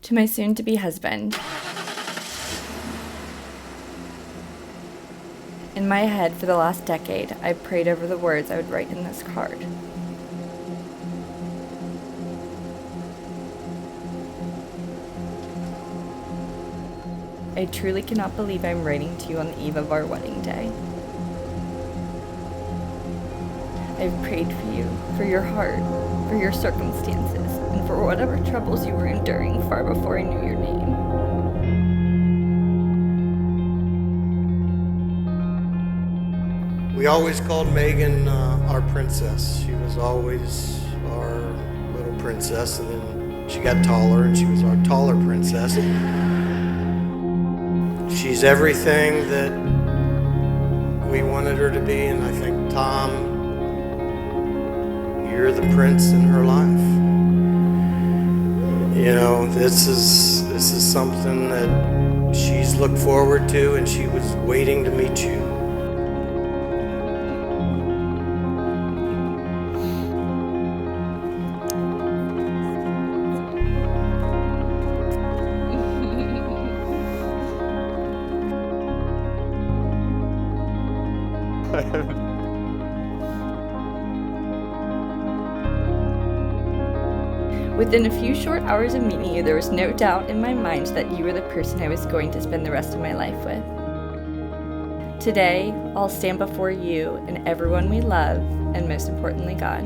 To my soon-to-be husband. In my head, for the last decade, I've prayed over the words I would write in this card. I truly cannot believe I'm writing to you on the eve of our wedding day. I've prayed for you, for your heart, for your circumstances, and for whatever troubles you were enduring far before I knew your name. We always called Megan our princess. She was always our little princess, and then she got taller and she was our taller princess. She's everything that we wanted her to be, and I think, Tom, you're the prince in her life. You know, this is something that she's looked forward to, and she was waiting to meet you. Within a few short hours of meeting you, there was no doubt in my mind that you were the person I was going to spend the rest of my life with. Today, I'll stand before you and everyone we love, and most importantly, God.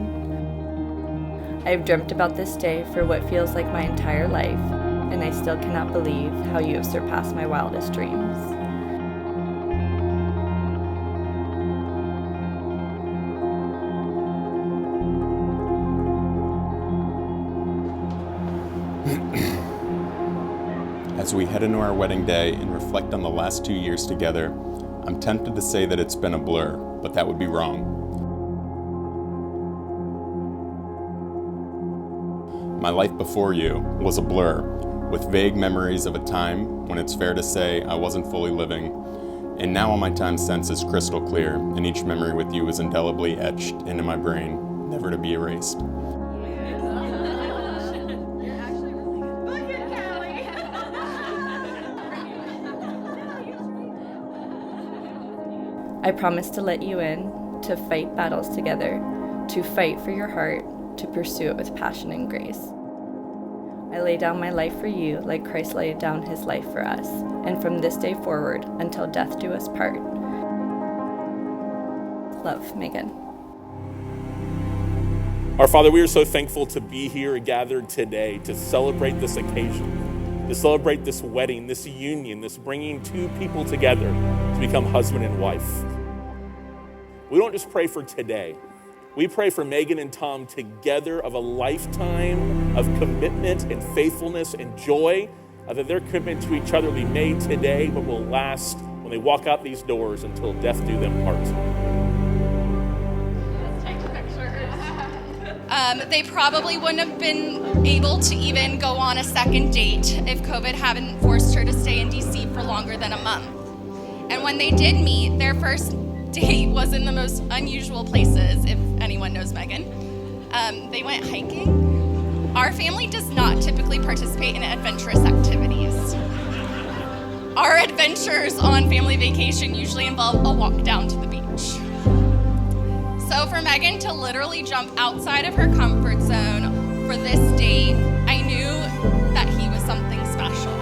I have dreamt about this day for what feels like my entire life, and I still cannot believe how you have surpassed my wildest dreams. As we head into our wedding day and reflect on the last 2 years together, I'm tempted to say that it's been a blur, but that would be wrong. My life before you was a blur, with vague memories of a time when it's fair to say I wasn't fully living, and now all my time sense is crystal clear, and each memory with you is indelibly etched into my brain, never to be erased. I promise to let you in, to fight battles together, to fight for your heart, to pursue it with passion and grace. I lay down my life for you like Christ laid down his life for us, and from this day forward, until death do us part. Love, Megan. Our Father, we are so thankful to be here gathered today to celebrate this occasion, to celebrate this wedding, this union, this bringing two people together to become husband and wife. We don't just pray for today. We pray for Megan and Tom together of a lifetime of commitment and faithfulness and joy, that their commitment to each other will be made today, but will last when they walk out these doors until death do them part. They probably wouldn't have been able to even go on a second date if COVID hadn't forced her to stay in DC for longer than a month. And when they did meet, their first date was in the most unusual places, if anyone knows Megan. They went hiking. Our family does not typically participate in adventurous activities. Our adventures on family vacation usually involve a walk down to the beach. So for Megan to literally jump outside of her comfort zone for this date, I knew that he was something special.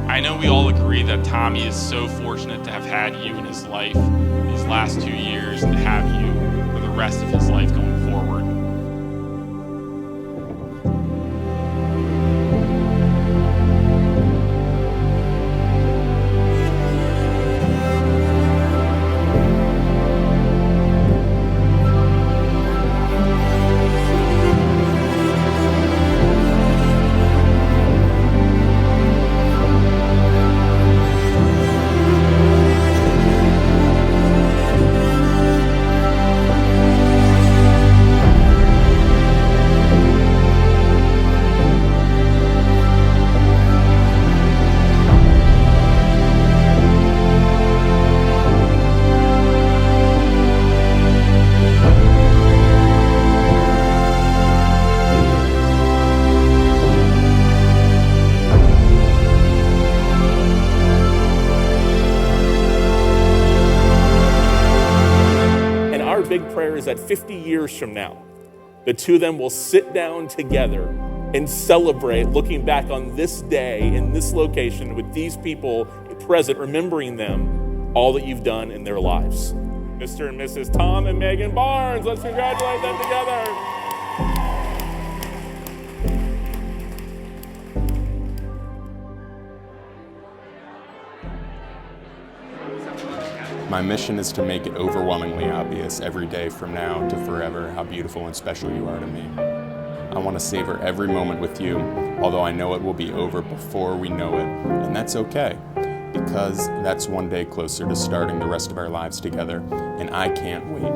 I know we all agree that Tommy is so fortunate to have had you in his life these last 2 years and to have you for the rest of his life going forward. that 50 years from now, the two of them will sit down together and celebrate looking back on this day in this location with these people present, remembering them, all that you've done in their lives. Mr. and Mrs. Tom and Megan Barnes, let's congratulate them together. My mission is to make it overwhelmingly obvious every day from now to forever how beautiful and special you are to me. I want to savor every moment with you, although I know it will be over before we know it, and that's okay, because that's one day closer to starting the rest of our lives together, and I can't wait.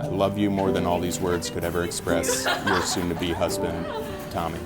I love you more than all these words could ever express. Your soon-to-be husband, Tommy.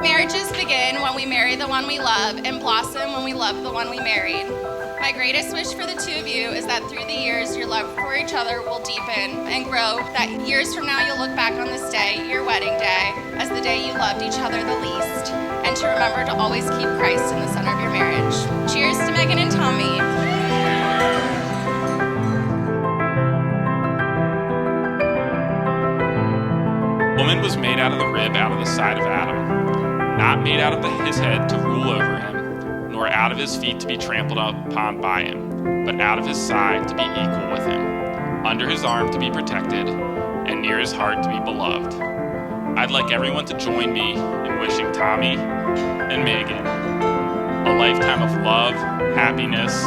Marriages begin when we marry the one we love and blossom when we love the one we married. My greatest wish for the two of you is that through the years, your love for each other will deepen and grow, that years from now you'll look back on this day, your wedding day, as the day you loved each other the least, and to remember to always keep Christ in the center of your marriage. Cheers to Megan and Tommy. Woman was made out of the rib out of the side of Adam, not made out of his head to rule over him, nor out of his feet to be trampled upon by him, but out of his side to be equal with him, under his arm to be protected, and near his heart to be beloved. I'd like everyone to join me in wishing Tommy and Megan a lifetime of love, happiness,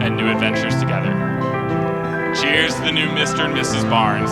and new adventures together. Cheers to the new Mr. and Mrs. Barnes.